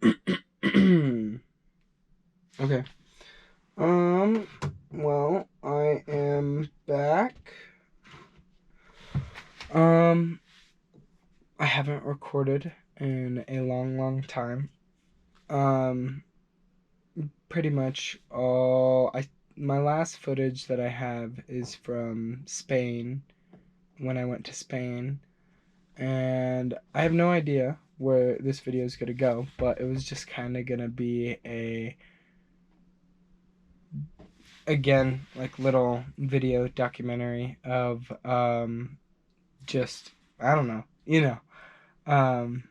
Okay. Well, I am back. Um, I haven't recorded in a long time. Um, Pretty much my last footage that I have is from Spain, when I went to Spain, and I have no idea where this video is gonna go, but it was just kind of gonna be again, like little video documentary of just, I don't know, um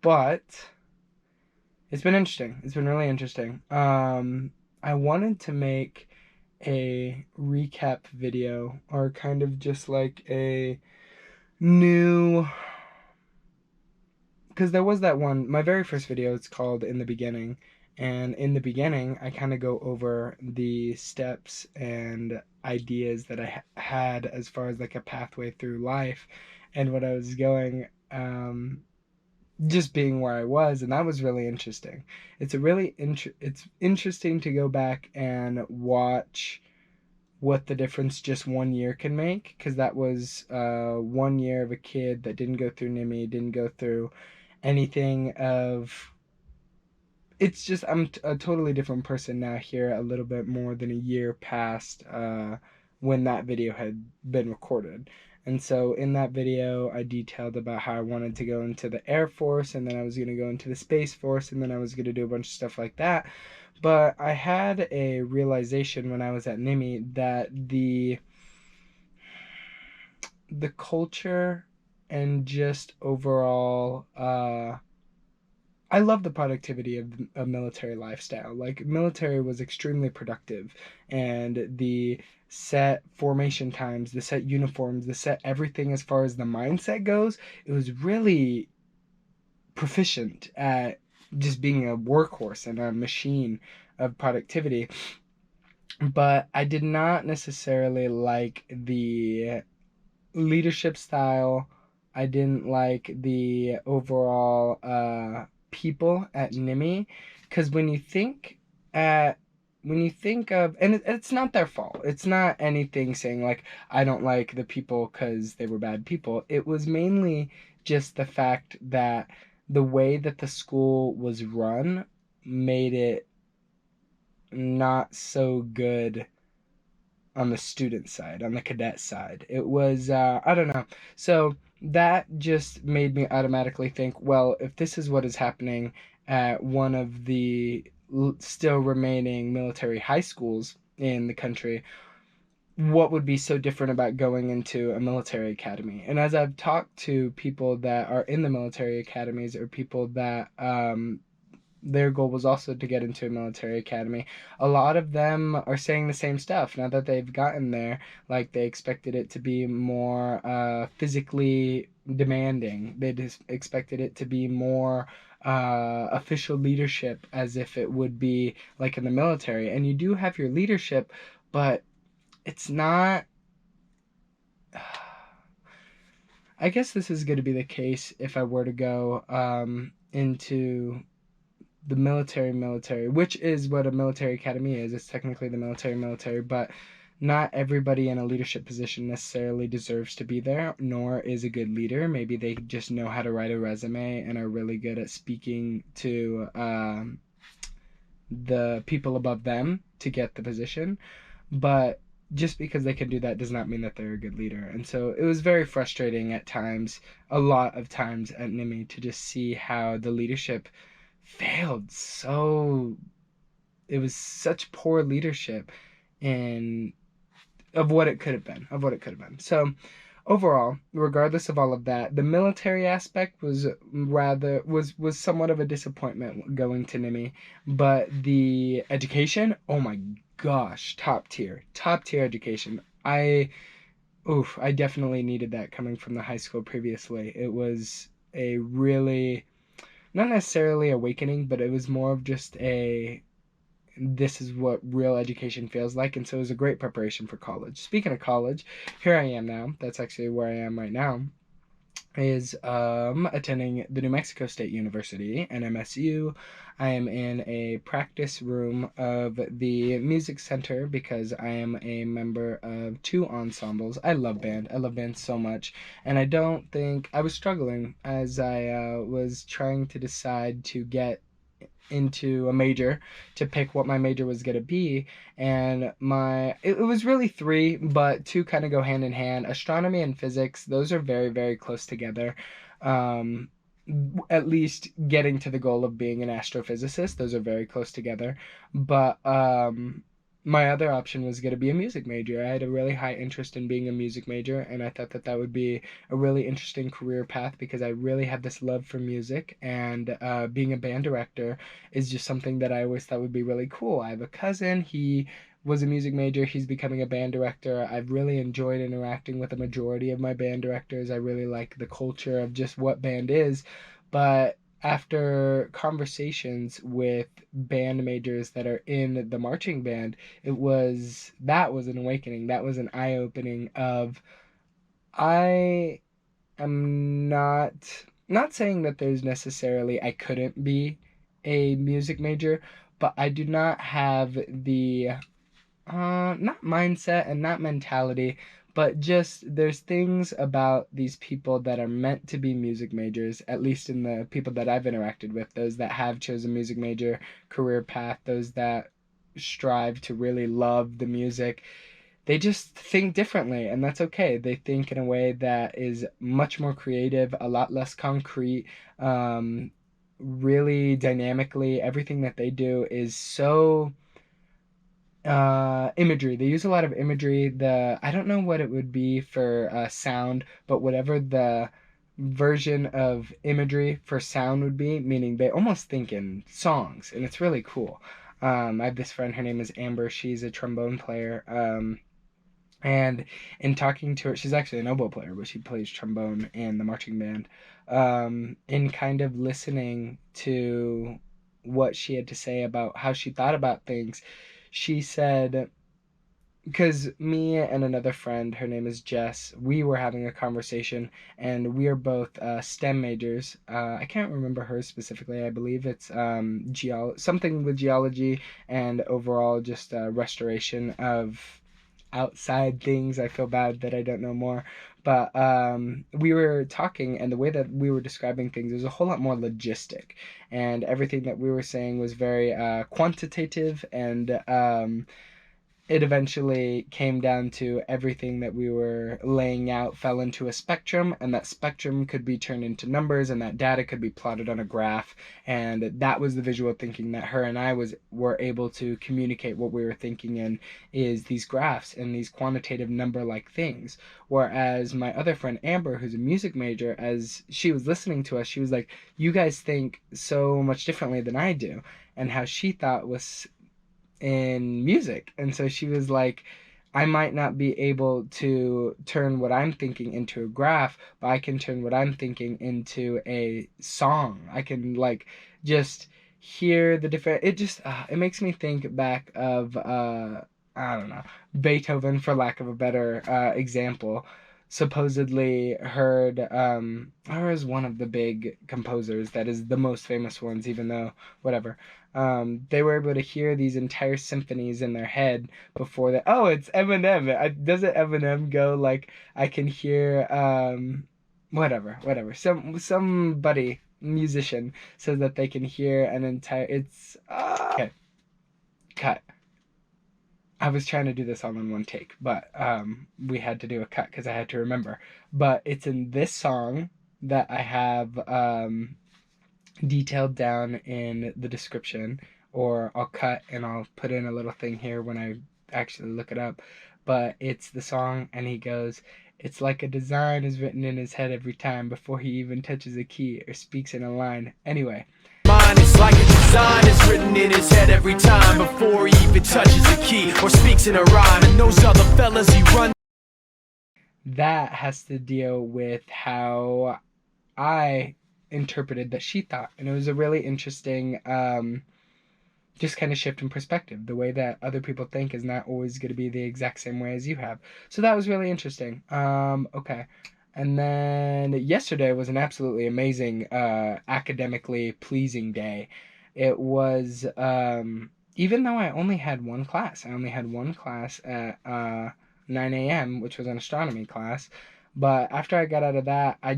but it's been interesting. It's been really interesting. I wanted to make a recap video, or kind of just like a new, because there was that one, my very first video, it's called In the Beginning, and in the beginning I kind of go over the steps and ideas that I had as far as like a pathway through life and what I was going, just being where I was, and that was really interesting. It's interesting to go back and watch what the difference just 1 year can make, because that was 1 year of a kid that didn't go through NMMI, didn't go through anything of. It's just I'm a totally different person now here, a little bit more than a year past when that video had been recorded. And so in that video, I detailed about how I wanted to go into the Air Force, and then I was going to go into the Space Force, and then I was going to do a bunch of stuff like that. But I had a realization when I was at NMMI that the culture and just overall I love the productivity of a military lifestyle. Like, military was extremely productive, and the set formation times, the set uniforms, the set everything as far as the mindset goes, it was really proficient at just being a workhorse and a machine of productivity. But I did not necessarily like the leadership style. I didn't like the overall people at NMMI, because when you think of, and it's not their fault. It's not anything saying like I don't like the people because they were bad people. It was mainly just the fact that the way that the school was run made it not so good on the student side, on the cadet side. It was, I don't know. So that just made me automatically think, well, if this is what is happening at one of the still remaining military high schools in the country, what would be so different about going into a military academy? And as I've talked to people that are in the military academies, or people that their goal was also to get into a military academy, a lot of them are saying the same stuff now that they've gotten there. Like, they expected it to be more physically demanding. They just expected it to be more official leadership, as if it would be like in the military. And you do have your leadership, but it's not. I guess this is going to be the case if I were to go into the military, which is what a military academy is. It's technically the military, but not everybody in a leadership position necessarily deserves to be there, nor is a good leader. Maybe they just know how to write a resume and are really good at speaking to the people above them to get the position. But just because they can do that does not mean that they're a good leader. And so it was very frustrating at times, a lot of times at NMMI, to just see how the leadership failed so. It was such poor leadership in of what it could have been, so overall, regardless of all of that, the military aspect was somewhat of a disappointment going to NMMI. But the education, oh my gosh, top tier education. I definitely needed that coming from the high school previously. It was a really, not necessarily awakening, but it was more of just a, this is what real education feels like. And so it was a great preparation for college. Speaking of college, here I am now. That's actually where I am right now. is attending the New Mexico State University, NMSU. I am in a practice room of the music center because I am a member of two ensembles. I love band. I love band so much. And I don't think I was struggling as I was trying to decide to get into a major to pick what my major was going to be, and it was really three, but two kind of go hand in hand. Astronomy and physics, those are very, very close together. um, at least getting to the goal of being an astrophysicist, those are very close together. But my other option was going to be a music major. I had a really high interest in being a music major, and I thought that that would be a really interesting career path because I really had this love for music, and being a band director is just something that I always thought would be really cool. I have a cousin, he was a music major, he's becoming a band director. I've really enjoyed interacting with the majority of my band directors. I really like the culture of just what band is. But after conversations with band majors that are in the marching band, that was an awakening. That was an eye opening of I am not saying that there's necessarily I couldn't be a music major, but I do not have the not mindset and not mentality, but just there's things about these people that are meant to be music majors, at least in the people that I've interacted with, those that have chosen music major career path, those that strive to really love the music. They just think differently, and that's okay. They think in a way that is much more creative, a lot less concrete, um, really dynamically. Everything that they do is so imagery. They use a lot of imagery. I don't know what it would be for sound, but whatever the version of imagery for sound would be, meaning they almost think in songs, and it's really cool. I have this friend, her name is Amber. She's a trombone player. And in talking to her, she's actually an oboe player, but she plays trombone in the marching band. In kind of listening to what she had to say about how she thought about things, she said, because me and another friend, her name is Jess, we were having a conversation, and we are both STEM majors. I can't remember hers specifically. I believe it's something with geology and overall just restoration of outside things. I feel bad that I don't know more. But we were talking, and the way that we were describing things was a whole lot more logistic. And everything that we were saying was very quantitative, and it eventually came down to everything that we were laying out fell into a spectrum, and that spectrum could be turned into numbers, and that data could be plotted on a graph. And that was the visual thinking that her and I were able to communicate. What we were thinking in is these graphs and these quantitative number like things. Whereas my other friend Amber, who's a music major, as she was listening to us, she was like, you guys think so much differently than I do. And how she thought was in music. And so she was like, I might not be able to turn what I'm thinking into a graph, but I can turn what I'm thinking into a song. I can like just hear the different. It just it makes me think back of I don't know, Beethoven, for lack of a better example. Supposedly heard or is one of the big composers that is the most famous ones, even though whatever. They were able to hear these entire symphonies in their head before that. Oh, it's Eminem. Doesn't Eminem go like I can hear whatever. Somebody musician says that they can hear an entire. It's okay. Cut. I was trying to do this all in one take, but we had to do a cut because I had to remember. But it's in this song that I have detailed down in the description, or I'll cut and I'll put in a little thing here when I actually look it up. But it's the song, and he goes, it's like a design is written in his head every time before he even touches a key or speaks in a line. Anyway. Mine is like a design is written in his head every time before he even touches a key or speaks in a rhyme. And those other fellas he run. That has to deal with how I interpreted that she thought. And it was a really interesting just kind of shift in perspective. The way that other people think is not always going to be the exact same way as you have. So that was really interesting. Okay. And then yesterday was an absolutely amazing, academically pleasing day. It was, even though I only had one class, at 9 a.m., which was an astronomy class. But after I got out of that, I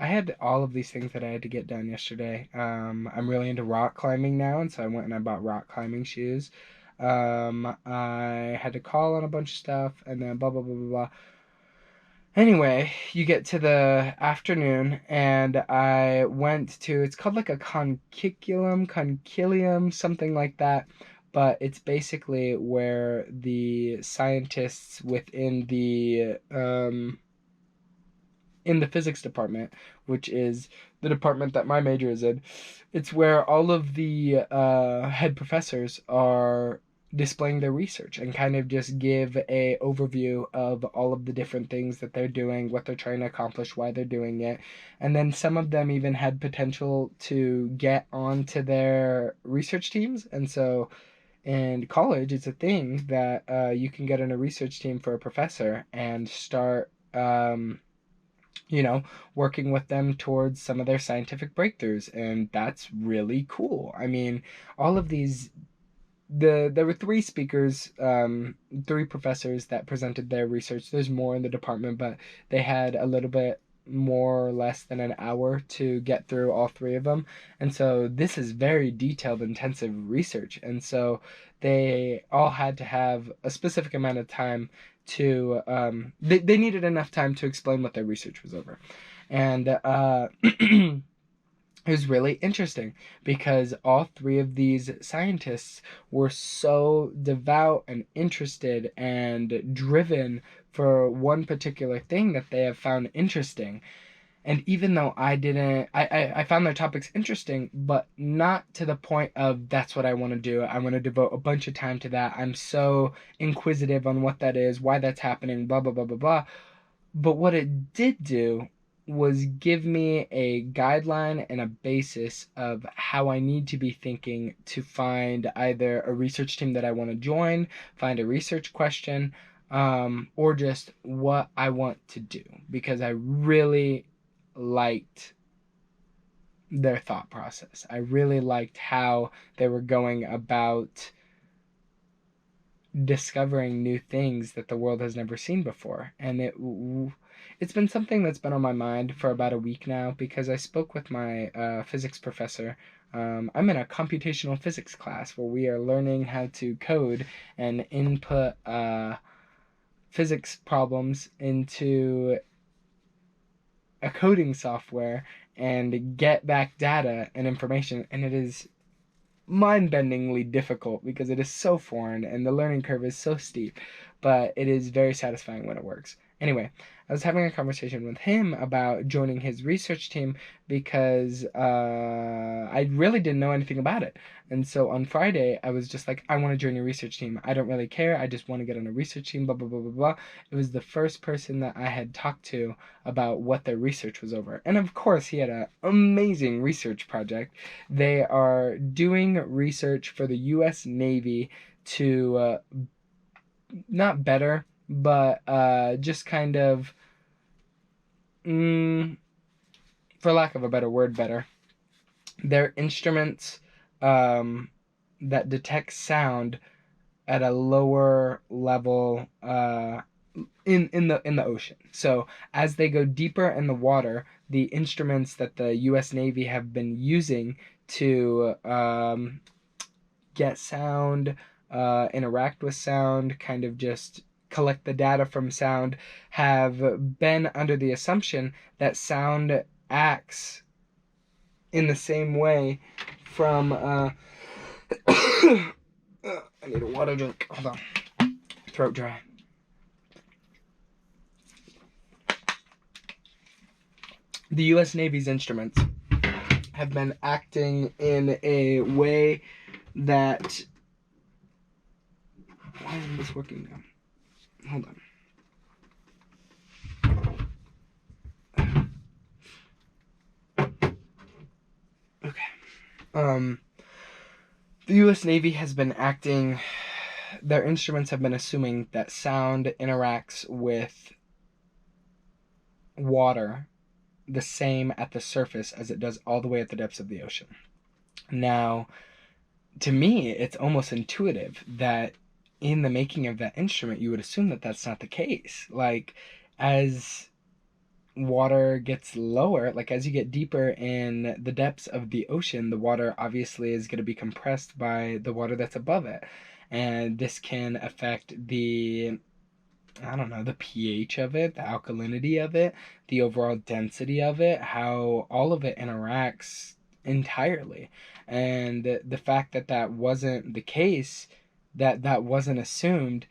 had all of these things that I had to get done yesterday. I'm really into rock climbing now, and so I went and I bought rock climbing shoes. I had to call on a bunch of stuff, and then blah, blah, blah, blah, blah. Anyway, you get to the afternoon, and I went to, it's called like a concilium, something like that. But it's basically where the scientists within in the physics department, which is the department that my major is in, it's where all of the head professors are displaying their research and kind of just give a overview of all of the different things that they're doing, what they're trying to accomplish, why they're doing it. And then some of them even had potential to get onto their research teams. And so in college, it's a thing that you can get on a research team for a professor and start you know, working with them towards some of their scientific breakthroughs. And that's really cool. I mean, all of these, there were three speakers, three professors that presented their research. There's more in the department, but they had a little bit more or less than an hour to get through all three of them. And so this is very detailed, intensive research. And so they all had to have a specific amount of time to, they needed enough time to explain what their research was over. And it was really interesting because all three of these scientists were so devout and interested and driven for one particular thing that they have found interesting. And even though I didn't, I found their topics interesting, but not to the point of that's what I want to do. I want to devote a bunch of time to that. I'm so inquisitive on what that is, why that's happening, blah, blah, blah, blah, blah. But what it did do was give me a guideline and a basis of how I need to be thinking to find either a research team that I want to join, find a research question, or just what I want to do. Because I really liked their thought process. I really liked how they were going about discovering new things that the world has never seen before. And it's been something that's been on my mind for about a week now because I spoke with my physics professor. I'm in a computational physics class where we are learning how to code and input physics problems into a coding software and get back data and information. And it is mind-bendingly difficult because it is so foreign and the learning curve is so steep, but it is very satisfying when it works. Anyway, I was having a conversation with him about joining his research team because I really didn't know anything about it. And so on Friday, I was just like, I want to join your research team. I don't really care. I just want to get on a research team, blah, blah, blah, blah, blah. It was the first person that I had talked to about what their research was over. And of course, he had an amazing research project. They are doing research for the U.S. Navy to not better, but just kind of, for lack of a better word, better. They're instruments that detect sound at a lower level in the ocean. So as they go deeper in the water, the instruments that the U.S. Navy have been using to get sound, interact with sound, kind of just collect the data from sound, have been under the assumption that sound acts in the same way from I need a water drink. Hold on. Throat dry. The US Navy's instruments have been acting in a way that, why isn't this working now? Hold on. Okay. The US Navy has been acting, their instruments have been assuming that sound interacts with water the same at the surface as it does all the way at the depths of the ocean. Now, to me, it's almost intuitive that in the making of that instrument, you would assume that that's not the case. Like, as water gets lower, like as you get deeper in the depths of the ocean, the water obviously is going to be compressed by the water that's above it. And this can affect the, I don't know, the pH of it, the alkalinity of it, the overall density of it, how all of it interacts entirely. And the fact that that wasn't the case, that that wasn't assumed,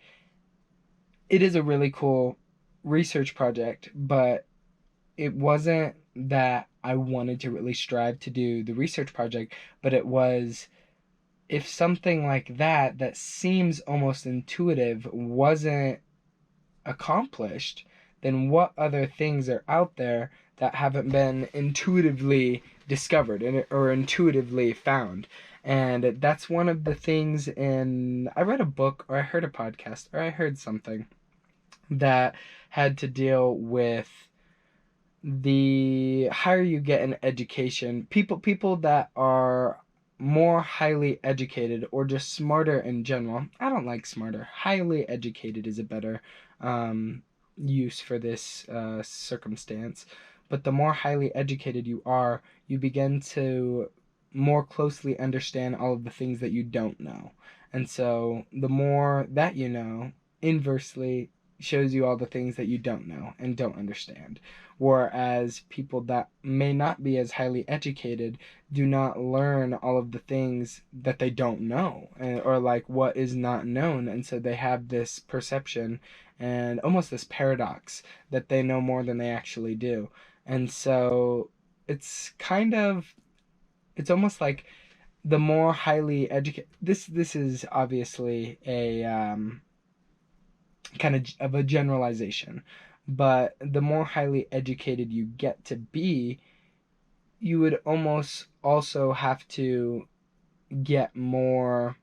it is a really cool research project, but it wasn't that I wanted to really strive to do the research project, but it was, if something like that, that seems almost intuitive, wasn't accomplished, then what other things are out there that haven't been intuitively discovered or intuitively found? And that's one of the things in, I read a book or I heard a podcast or I heard something that had to deal with the higher you get in education, people that are more highly educated or just smarter in general. I don't like smarter. Highly educated is a better use for this circumstance. But the more highly educated you are, you begin to more closely understand all of the things that you don't know. And so the more that you know, inversely shows you all the things that you don't know and don't understand. Whereas people that may not be as highly educated do not learn all of the things that they don't know, or like what is not known. And so they have this perception and almost this paradox that they know more than they actually do. And so it's kind of, it's almost like the more highly educated, this is obviously a kind of a generalization, but the more highly educated you get to be, you would almost also have to get more,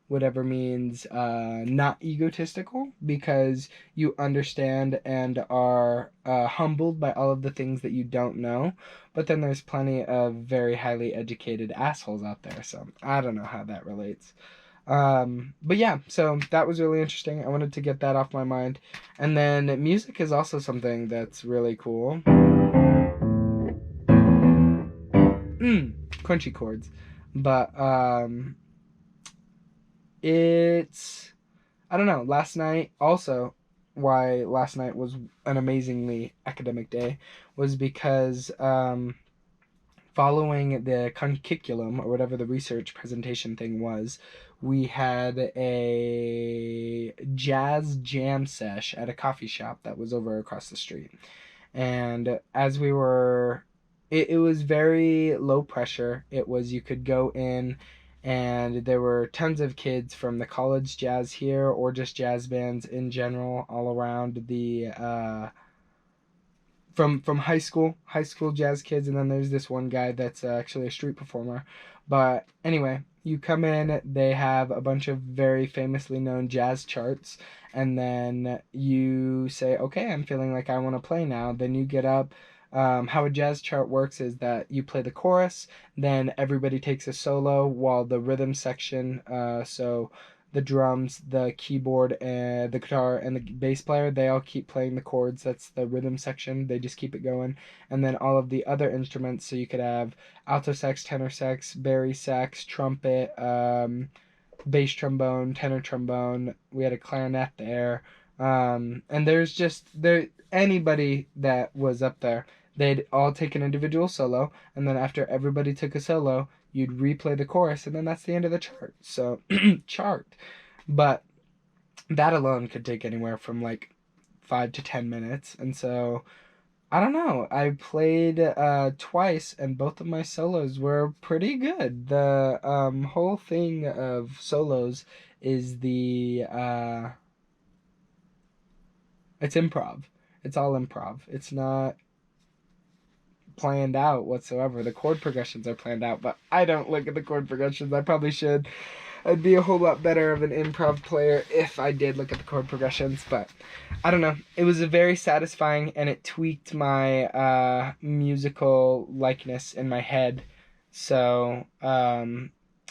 whatever means not egotistical, because you understand and are humbled by all of the things that you don't know. But then there's plenty of very highly educated assholes out there, so I don't know how that relates. But yeah, so that was really interesting. I wanted to get that off my mind. And then music is also something that's really cool. Crunchy chords. But it's, I don't know, last night also, why last night was an amazingly academic day was because following the concurriculum, or whatever the research presentation thing was, we had a jazz jam sesh at a coffee shop that was over across the street. And as we were, it was very low pressure. It was, you could go in and there were tons of kids from the college jazz here or just jazz bands in general all around the from high school jazz kids, and then there's this one guy that's actually a street performer. But anyway, you come in, they have a bunch of very famously known jazz charts, and then you say, okay, I'm feeling like I want to play now. Then you get up. How a jazz chart works is that you play the chorus, then everybody takes a solo while the rhythm section, so the drums, the keyboard, and the guitar, and the bass player, they all keep playing the chords. That's the rhythm section. They just keep it going. And then all of the other instruments, so you could have alto sax, tenor sax, bari sax, trumpet, bass trombone, tenor trombone. We had a clarinet there. And there's just, there, anybody that was up there, they'd all take an individual solo, and then after everybody took a solo, you'd replay the chorus, and then that's the end of the chart. So, chart. But that alone could take anywhere from like 5 to 10 minutes. And so, I don't know. I played twice, and both of my solos were pretty good. The whole thing of solos is the it's improv. It's all improv. It's not planned out whatsoever. The chord progressions are planned out, but I don't look at the chord progressions. I probably should. I'd be a whole lot better of an improv player if I did look at the chord progressions, but I don't know. It was a very satisfying, and it tweaked my musical likeness in my head. So,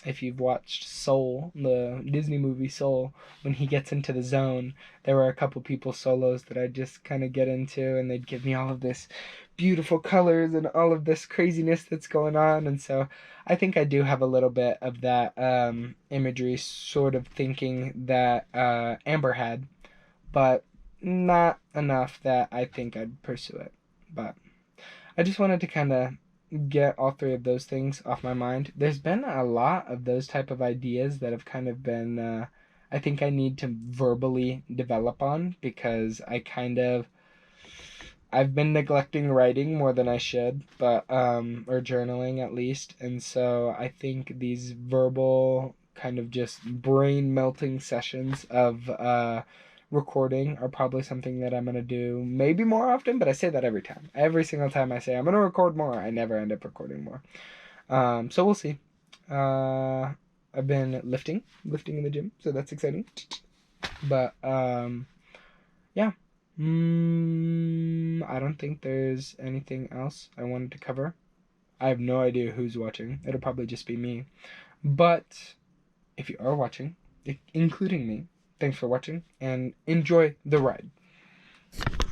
if you've watched Soul, the Disney movie Soul, when he gets into the zone, there were a couple people solos that I'd just kind of get into, and they'd give me all of this beautiful colors and all of this craziness that's going on. And so I think I do have a little bit of that imagery sort of thinking that Amber had, but not enough that I think I'd pursue it. But I just wanted to kind of get all three of those things off my mind. There's been a lot of those type of ideas that have kind of been I think I need to verbally develop on, because I've been neglecting writing more than I should, but or journaling at least. And so I think these verbal kind of just brain melting sessions of recording are probably something that I'm going to do maybe more often, but I say that every time. Every single time I say I'm going to record more, I never end up recording more. So we'll see. I've been lifting in the gym, so that's exciting. But yeah. I don't think there's anything else I wanted to cover. I have no idea who's watching. It'll probably just be me. But if you are watching, including me, thanks for watching, and enjoy the ride.